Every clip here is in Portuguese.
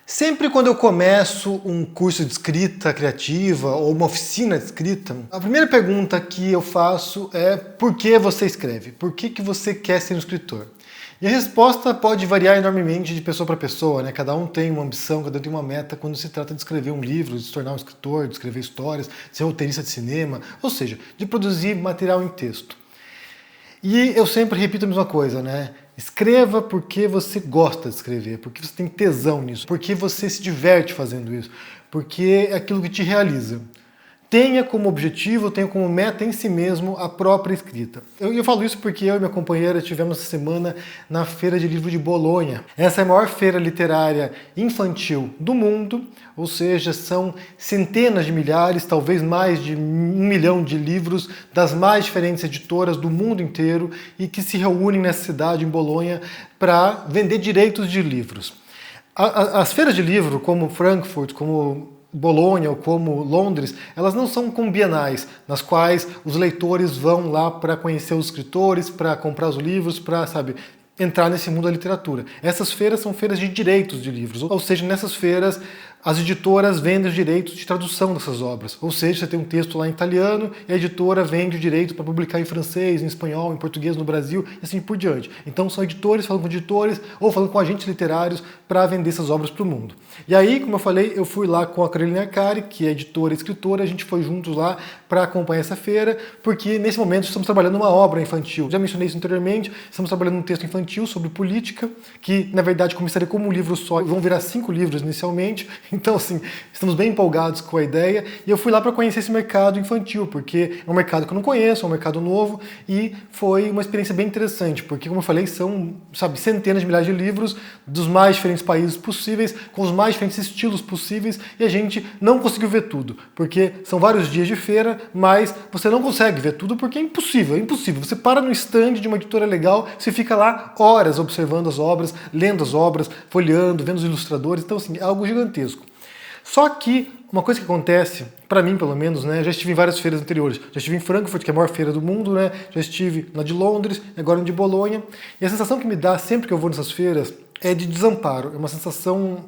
Sempre quando eu começo um curso de escrita criativa ou uma oficina de escrita, a primeira pergunta que eu faço é: por que você escreve? Por que você quer ser um escritor? E a resposta pode variar enormemente de pessoa para pessoa, né? Cada um tem uma ambição, cada um tem uma meta quando se trata de escrever um livro, de se tornar um escritor, de escrever histórias, de ser roteirista de cinema, ou seja, de produzir material em texto. E eu sempre repito a mesma coisa, né? Escreva porque você gosta de escrever, porque você tem tesão nisso, porque você se diverte fazendo isso, porque é aquilo que te realiza. Tenha como objetivo, tenha como meta em si mesmo a própria escrita. Eu falo isso porque eu e minha companheira estivemos essa semana na Feira de Livro de Bolonha. Essa é a maior feira literária infantil do mundo, ou seja, são centenas de milhares, talvez mais de 1 milhão de livros das mais diferentes editoras do mundo inteiro e que se reúnem nessa cidade, em Bolonha, para vender direitos de livros. As feiras de livro, como Frankfurt, como Bolonha ou como Londres, elas não são como bienais, nas quais os leitores vão lá para conhecer os escritores, para comprar os livros, para, entrar nesse mundo da literatura. Essas feiras são feiras de direitos de livros, ou seja, nessas feiras as editoras vendem os direitos de tradução dessas obras. Ou seja, você tem um texto lá em italiano e a editora vende o direito para publicar em francês, em espanhol, em português no Brasil e assim por diante. Então são editores falando com editores ou falando com agentes literários para vender essas obras para o mundo. E aí, como eu falei, eu fui lá com a Carolina Arcari, que é editora e escritora, a gente foi juntos lá para acompanhar essa feira, porque nesse momento estamos trabalhando uma obra infantil. Já mencionei isso anteriormente, estamos trabalhando um texto infantil sobre política, que na verdade começaria como um livro só, vão virar 5 livros inicialmente. Então, assim, estamos bem empolgados com a ideia e eu fui lá para conhecer esse mercado infantil, porque é um mercado que eu não conheço, é um mercado novo e foi uma experiência bem interessante, porque, como eu falei, são, centenas de milhares de livros dos mais diferentes países possíveis, com os mais diferentes estilos possíveis e a gente não conseguiu ver tudo, porque são vários dias de feira, mas você não consegue ver tudo porque é impossível, é impossível. Você para no stand de uma editora legal, você fica lá horas observando as obras, lendo as obras, folheando, vendo os ilustradores, então, assim, é algo gigantesco. Só que uma coisa que acontece, para mim pelo menos, né, já estive em várias feiras anteriores. Já estive em Frankfurt, que é a maior feira do mundo, né, já estive na de Londres, agora na de Bolonha. E a sensação que me dá sempre que eu vou nessas feiras é de desamparo. É uma sensação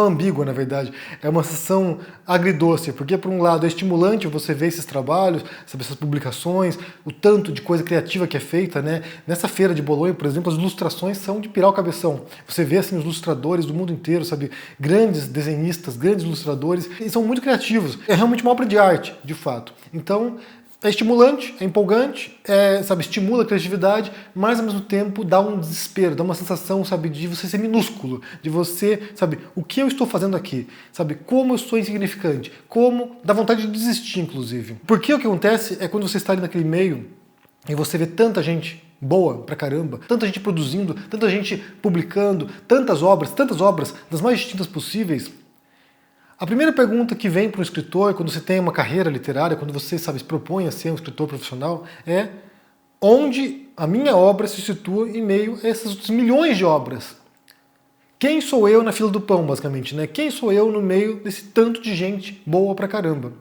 ambígua, na verdade. É uma sensação agridoce, porque por um lado é estimulante você ver esses trabalhos, essas publicações, o tanto de coisa criativa que é feita, né? Nessa feira de Bolonha, por exemplo, as ilustrações são de pirar o cabeção. Você vê assim os ilustradores do mundo inteiro, grandes desenhistas, grandes ilustradores, e são muito criativos. É realmente uma obra de arte, de fato. Então, é estimulante, é empolgante, estimula a criatividade, mas ao mesmo tempo dá um desespero, dá uma sensação, de você ser minúsculo, de você, o que eu estou fazendo aqui, como eu sou insignificante, como dá vontade de desistir, inclusive. Porque o que acontece é quando você está ali naquele meio e você vê tanta gente boa pra caramba, tanta gente produzindo, tanta gente publicando, tantas obras das mais distintas possíveis. A primeira pergunta que vem para um escritor, quando você tem uma carreira literária, quando você, se propõe a ser um escritor profissional, é: onde a minha obra se situa em meio a essas milhões de obras? Quem sou eu na fila do pão, basicamente, né? Quem sou eu no meio desse tanto de gente boa pra caramba?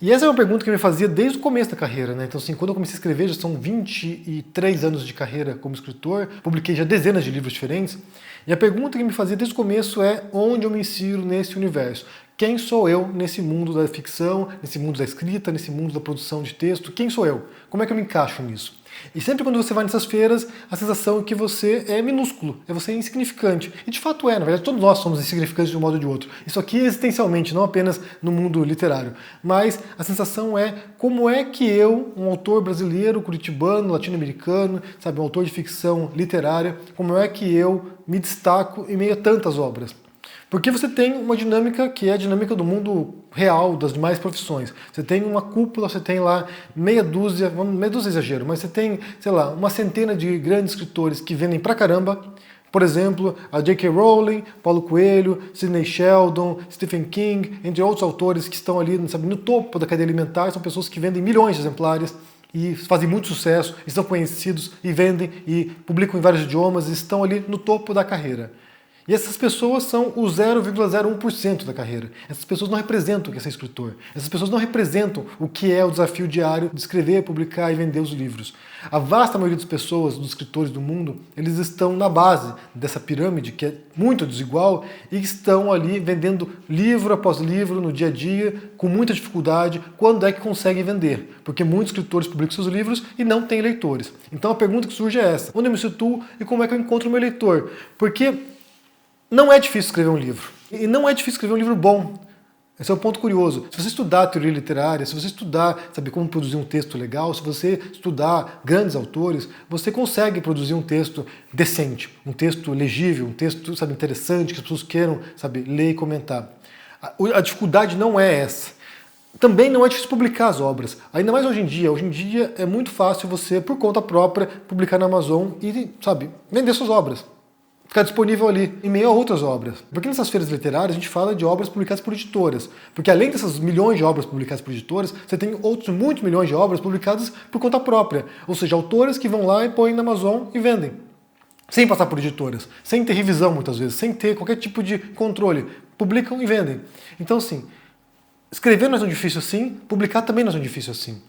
E essa é uma pergunta que eu me fazia desde o começo da carreira, né? Então, assim, quando eu comecei a escrever, já são 23 anos de carreira como escritor, publiquei já dezenas de livros diferentes, e a pergunta que me fazia desde o começo é: onde eu me insiro nesse universo? Quem sou eu nesse mundo da ficção, nesse mundo da escrita, nesse mundo da produção de texto? Quem sou eu? Como é que eu me encaixo nisso? E sempre quando você vai nessas feiras, a sensação é que você é minúsculo, você é insignificante. E de fato é, na verdade todos nós somos insignificantes de um modo ou de outro. Isso aqui é existencialmente, não apenas no mundo literário. Mas a sensação é: como é que eu, um autor brasileiro, curitibano, latino-americano, um autor de ficção literária, como é que eu me destaco em meio a tantas obras? Porque você tem uma dinâmica que é a dinâmica do mundo real, das demais profissões. Você tem uma cúpula, você tem lá meia dúzia é exagero, mas você tem, uma centena de grandes escritores que vendem pra caramba. Por exemplo, a J.K. Rowling, Paulo Coelho, Sidney Sheldon, Stephen King, entre outros autores que estão ali, no topo da cadeia alimentar. São pessoas que vendem milhões de exemplares e fazem muito sucesso, estão conhecidos e vendem e publicam em vários idiomas e estão ali no topo da carreira. E essas pessoas são o 0,01% da carreira. Essas pessoas não representam o que é ser escritor. Essas pessoas não representam o que é o desafio diário de escrever, publicar e vender os livros. A vasta maioria das pessoas, dos escritores do mundo, eles estão na base dessa pirâmide, que é muito desigual, e estão ali vendendo livro após livro no dia a dia, com muita dificuldade, quando é que conseguem vender. Porque muitos escritores publicam seus livros e não têm leitores. Então a pergunta que surge é essa: onde eu me situo e como é que eu encontro o meu leitor? Porque não é difícil escrever um livro. E não é difícil escrever um livro bom. Esse é um ponto curioso. Se você estudar teoria literária, se você estudar, saber como produzir um texto legal, se você estudar grandes autores, você consegue produzir um texto decente, um texto legível, um texto, sabe, interessante, que as pessoas queiram, sabe, ler e comentar. A dificuldade não é essa. Também não é difícil publicar as obras. Ainda mais hoje em dia. Hoje em dia é muito fácil você, por conta própria, publicar na Amazon e, sabe, vender suas obras. Ficar disponível ali, em meio a outras obras. Porque nessas feiras literárias a gente fala de obras publicadas por editoras. Porque além dessas milhões de obras publicadas por editoras, você tem outros muitos milhões de obras publicadas por conta própria. Ou seja, autores que vão lá e põem na Amazon e vendem. Sem passar por editoras, sem ter revisão muitas vezes, sem ter qualquer tipo de controle. Publicam e vendem. Então, assim, escrever não é tão difícil assim, publicar também não é tão difícil assim.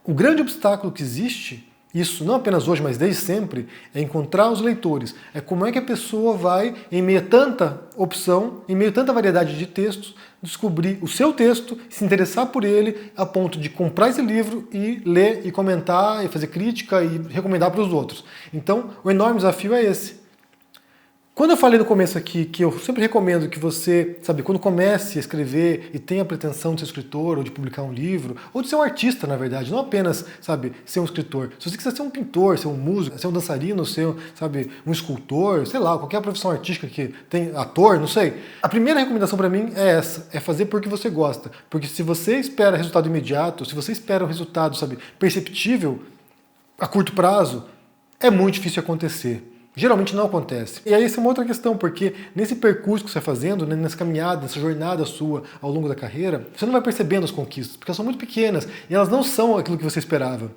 O grande obstáculo que existe, isso não apenas hoje, mas desde sempre, é encontrar os leitores. É como é que a pessoa vai, em meio a tanta opção, em meio a tanta variedade de textos, descobrir o seu texto, se interessar por ele, a ponto de comprar esse livro e ler, e comentar, e fazer crítica, e recomendar para os outros. Então, o enorme desafio é esse. Quando eu falei no começo aqui que eu sempre recomendo que você, sabe, quando comece a escrever e tenha a pretensão de ser escritor ou de publicar um livro, ou de ser um artista, na verdade, não apenas, sabe, ser um escritor. Se você quiser ser um pintor, ser um músico, ser um dançarino, ser, sabe, um escultor, sei lá, qualquer profissão artística que tem, ator, não sei. A primeira recomendação para mim é essa, é fazer porque você gosta. Porque se você espera resultado imediato, se você espera um resultado, sabe, perceptível a curto prazo, é muito difícil acontecer. Geralmente não acontece. E aí essa é uma outra questão, porque nesse percurso que você vai fazendo, né, nessa caminhada, nessa jornada sua ao longo da carreira, você não vai percebendo as conquistas, porque elas são muito pequenas e elas não são aquilo que você esperava.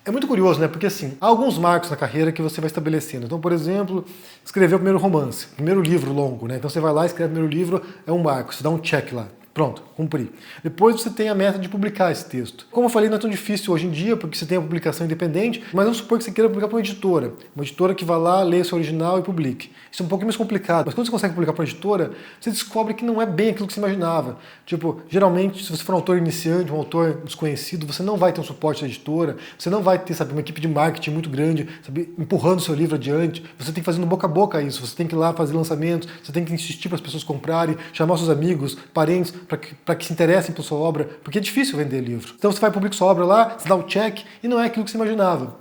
É muito curioso, né? Porque assim, há alguns marcos na carreira que você vai estabelecendo. Então, por exemplo, escrever o primeiro romance, primeiro livro longo, né? Então você vai lá, escreve o primeiro livro, é um marco, você dá um check lá. Pronto, cumpri. Depois você tem a meta de publicar esse texto. Como eu falei, não é tão difícil hoje em dia, porque você tem a publicação independente, mas vamos supor que você queira publicar para uma editora que vá lá, lê seu original e publique. Isso é um pouco mais complicado, mas quando você consegue publicar para uma editora, você descobre que não é bem aquilo que você imaginava. Tipo, geralmente, se você for um autor iniciante, um autor desconhecido, você não vai ter um suporte da editora, você não vai ter, sabe, uma equipe de marketing muito grande, sabe, empurrando o seu livro adiante, você tem que fazer no boca a boca isso, você tem que ir lá fazer lançamentos, você tem que insistir para as pessoas comprarem, chamar seus amigos, parentes, para que se interessem por sua obra, porque é difícil vender livro. Então você vai publicar sua obra lá, você dá o check e não é aquilo que você imaginava.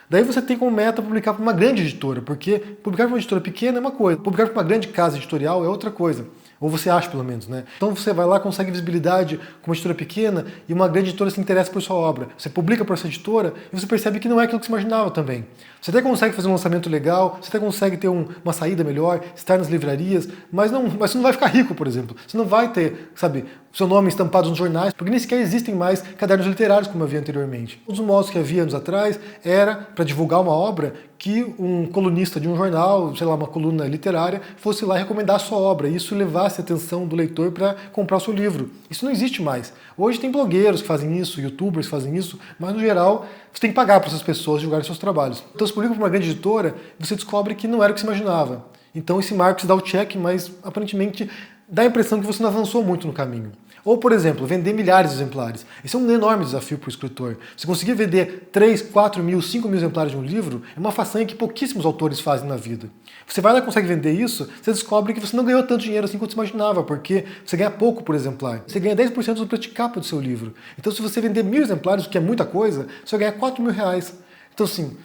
Daí você tem como meta publicar para uma grande editora, porque publicar para uma editora pequena é uma coisa, publicar para uma grande casa editorial é outra coisa. Ou você acha, pelo menos, né? Então você vai lá, consegue visibilidade com uma editora pequena e uma grande editora se interessa por sua obra. Você publica para essa editora e você percebe que não é aquilo que você imaginava também. Você até consegue fazer um lançamento legal, você até consegue ter uma saída melhor, estar nas livrarias, mas você não vai ficar rico, por exemplo. Você não vai ter, sabe, seu nome estampado nos jornais, porque nem sequer existem mais cadernos literários como havia anteriormente. Um dos modos que havia anos atrás era para divulgar uma obra que um colunista de um jornal, sei lá, uma coluna literária, fosse lá recomendar a sua obra e isso levasse a atenção do leitor para comprar o seu livro. Isso não existe mais. Hoje tem blogueiros que fazem isso, youtubers que fazem isso, mas no geral você tem que pagar para essas pessoas divulgarem seus trabalhos. Então você publica para uma grande editora e você descobre que não era o que você imaginava. Então esse marco se dá o check, mas aparentemente dá a impressão que você não avançou muito no caminho. Ou, por exemplo, vender milhares de exemplares. Esse é um enorme desafio para o escritor. Se conseguir vender 3, 4 mil, 5 mil exemplares de um livro, é uma façanha que pouquíssimos autores fazem na vida. Você vai lá e consegue vender isso, você descobre que você não ganhou tanto dinheiro assim quanto você imaginava, porque você ganha pouco por exemplar. Você ganha 10% do preço de capa do seu livro. Então, se você vender 1.000 exemplares, o que é muita coisa, você vai ganhar 4 mil reais. Então, assim,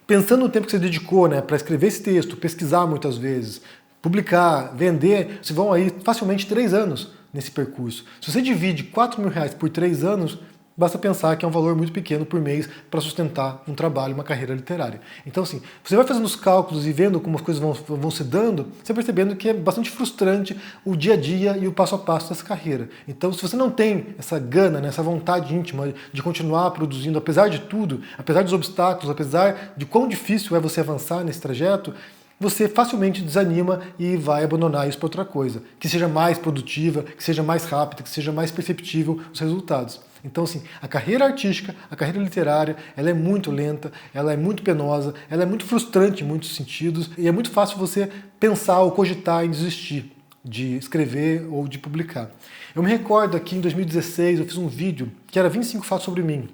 pensando no tempo que você dedicou, né, para escrever esse texto, pesquisar muitas vezes, publicar, vender, você vão aí facilmente 3 anos nesse percurso. Se você divide 4 mil reais por 3 anos, basta pensar que é um valor muito pequeno por mês para sustentar um trabalho, uma carreira literária. Então, assim, você vai fazendo os cálculos e vendo como as coisas vão se dando, você vai percebendo que é bastante frustrante o dia a dia e o passo a passo dessa carreira. Então, se você não tem essa gana, né, essa vontade íntima de continuar produzindo, apesar de tudo, apesar dos obstáculos, apesar de quão difícil é você avançar nesse trajeto, você facilmente desanima e vai abandonar isso para outra coisa, que seja mais produtiva, que seja mais rápida, que seja mais perceptível os resultados. Então, assim, a carreira artística, a carreira literária, ela é muito lenta, ela é muito penosa, ela é muito frustrante em muitos sentidos, e é muito fácil você pensar ou cogitar em desistir de escrever ou de publicar. Eu me recordo que em 2016 eu fiz um vídeo que era 25 fatos sobre mim.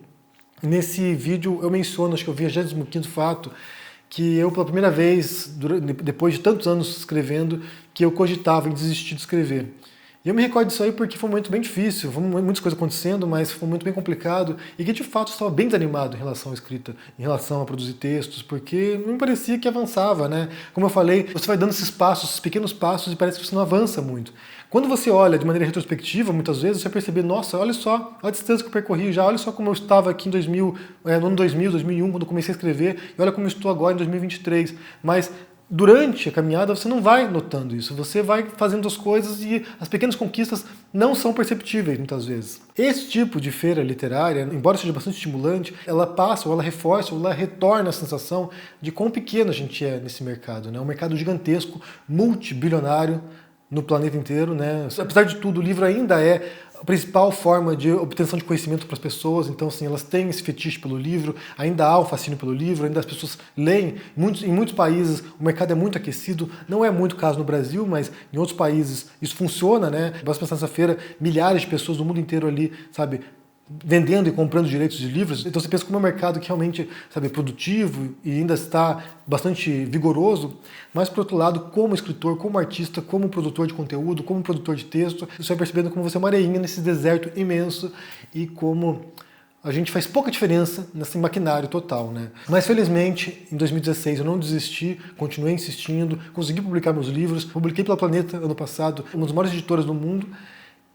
Nesse vídeo eu menciono, acho que é o 25º fato, que eu, pela primeira vez, depois de tantos anos escrevendo, que eu cogitava em desistir de escrever. E eu me recordo disso aí porque foi um momento bem difícil, foram muitas coisas acontecendo, mas foi um momento bem complicado e que de fato eu estava bem desanimado em relação à escrita, em relação a produzir textos, porque não me parecia que avançava, né? Como eu falei, você vai dando esses passos, esses pequenos passos e parece que você não avança muito. Quando você olha de maneira retrospectiva, muitas vezes, você vai perceber, nossa, olha só a distância que eu percorri já, olha só como eu estava aqui em no ano 2000, 2001, quando eu comecei a escrever, e olha como eu estou agora em 2023. Mas durante a caminhada você não vai notando isso, você vai fazendo as coisas e as pequenas conquistas não são perceptíveis muitas vezes. Esse tipo de feira literária, embora seja bastante estimulante, ela passa, ou ela reforça, ou ela retorna a sensação de quão pequeno a gente é nesse mercado, né? Um mercado gigantesco, multibilionário no planeta inteiro, né? Apesar de tudo, o livro ainda é a principal forma de obtenção de conhecimento para as pessoas, então assim, elas têm esse fetiche pelo livro, ainda há o fascínio pelo livro, ainda as pessoas leem. Em muitos países o mercado é muito aquecido, não é muito o caso no Brasil, mas em outros países isso funciona, né? Basta pensar nessa feira, milhares de pessoas do mundo inteiro ali, sabe, vendendo e comprando direitos de livros. Então você pensa como é um mercado que realmente, sabe, é produtivo e ainda está bastante vigoroso, mas por outro lado, como escritor, como artista, como produtor de conteúdo, como produtor de texto, você vai percebendo como você é uma areinha nesse deserto imenso e como a gente faz pouca diferença nesse maquinário total, né? Mas felizmente, em 2016 eu não desisti, continuei insistindo, consegui publicar meus livros, publiquei pela Planeta ano passado, uma das maiores editoras do mundo.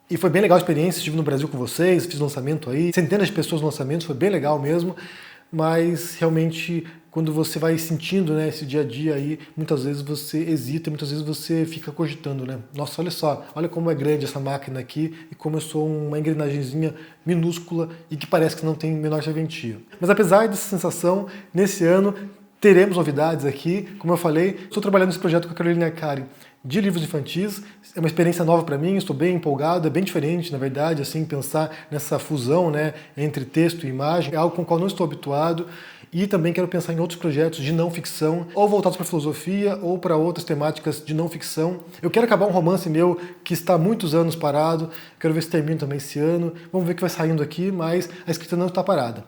E foi bem legal a experiência, estive no Brasil com vocês, fiz lançamento aí, centenas de pessoas no lançamento, foi bem legal mesmo, mas realmente quando você vai sentindo, né, esse dia a dia aí, muitas vezes você hesita, muitas vezes você fica cogitando, né? Nossa, olha só, olha como é grande essa máquina aqui e como eu sou uma engrenagemzinha minúscula e que parece que não tem menor serventia. Mas apesar dessa sensação, nesse ano teremos novidades aqui, como eu falei, estou trabalhando nesse projeto com a Carolina Arcari de livros infantis, é uma experiência nova para mim, estou bem empolgado, é bem diferente, na verdade, assim, pensar nessa fusão, né, entre texto e imagem, é algo com o qual não estou habituado, e também quero pensar em outros projetos de não ficção, ou voltados para filosofia, ou para outras temáticas de não ficção. Eu quero acabar um romance meu que está há muitos anos parado, quero ver se termino também esse ano, vamos ver o que vai saindo aqui, mas a escrita não está parada.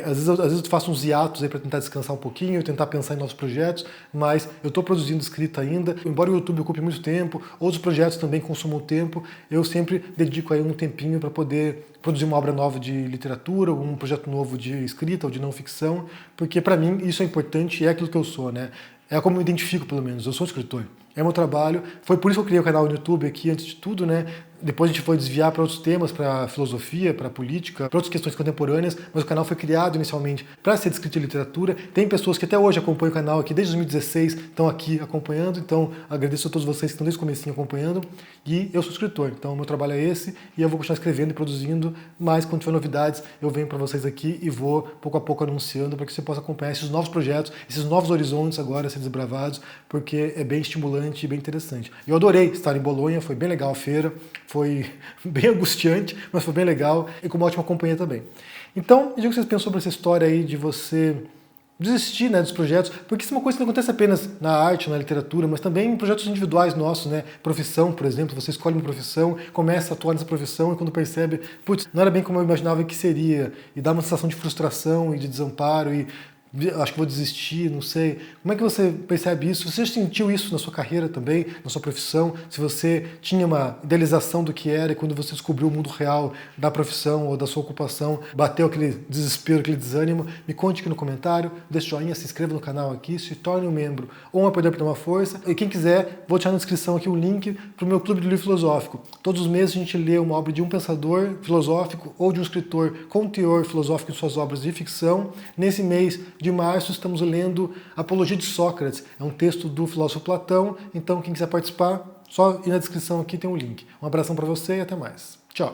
Às vezes eu faço uns hiatos aí para tentar descansar um pouquinho, tentar pensar em novos projetos, mas eu estou produzindo escrita ainda. Embora o YouTube ocupe muito tempo, outros projetos também consumam tempo, eu sempre dedico aí um tempinho para poder produzir uma obra nova de literatura, um projeto novo de escrita ou de não ficção, porque para mim isso é importante e é aquilo que eu sou, né? É como eu me identifico, pelo menos, eu sou escritor. É meu trabalho, foi por isso que eu criei o canal no YouTube aqui, antes de tudo, né? Depois a gente foi desviar para outros temas, para filosofia, para política, para outras questões contemporâneas, mas o canal foi criado inicialmente para ser de escrita e literatura. Tem pessoas que até hoje acompanham o canal aqui, desde 2016, estão aqui acompanhando, então agradeço a todos vocês que estão desde o comecinho acompanhando. E eu sou escritor, então o meu trabalho é esse, e eu vou continuar escrevendo e produzindo, mas quando tiver novidades eu venho para vocês aqui e vou pouco a pouco anunciando para que você possa acompanhar esses novos projetos, esses novos horizontes agora a ser desbravados, porque é bem estimulante e bem interessante. Eu adorei estar em Bolonha, foi bem legal a feira, foi bem angustiante, mas foi bem legal e com uma ótima companhia também. Então, me diga o que vocês pensam sobre essa história aí de você desistir, né, dos projetos, porque isso é uma coisa que não acontece apenas na arte, na literatura, mas também em projetos individuais nossos, né? Profissão, por exemplo, você escolhe uma profissão, começa a atuar nessa profissão e quando percebe, putz, não era bem como eu imaginava que seria, e dá uma sensação de frustração e de desamparo e acho que vou desistir, não sei. Como é que você percebe isso? Você sentiu isso na sua carreira também, na sua profissão? Se você tinha uma idealização do que era e quando você descobriu o mundo real da profissão ou da sua ocupação, bateu aquele desespero, aquele desânimo, me conte aqui no comentário, deixa o joinha, se inscreva no canal aqui, se torne um membro ou um apoiador para dar uma força. E quem quiser, vou deixar na descrição aqui o link para o meu clube de livro filosófico. Todos os meses a gente lê uma obra de um pensador filosófico ou de um escritor com teor filosófico em suas obras de ficção. Nesse mês de março estamos lendo Apologia de Sócrates, é um texto do filósofo Platão, então quem quiser participar, só ir na descrição aqui tem um link. Um abração para você e até mais. Tchau!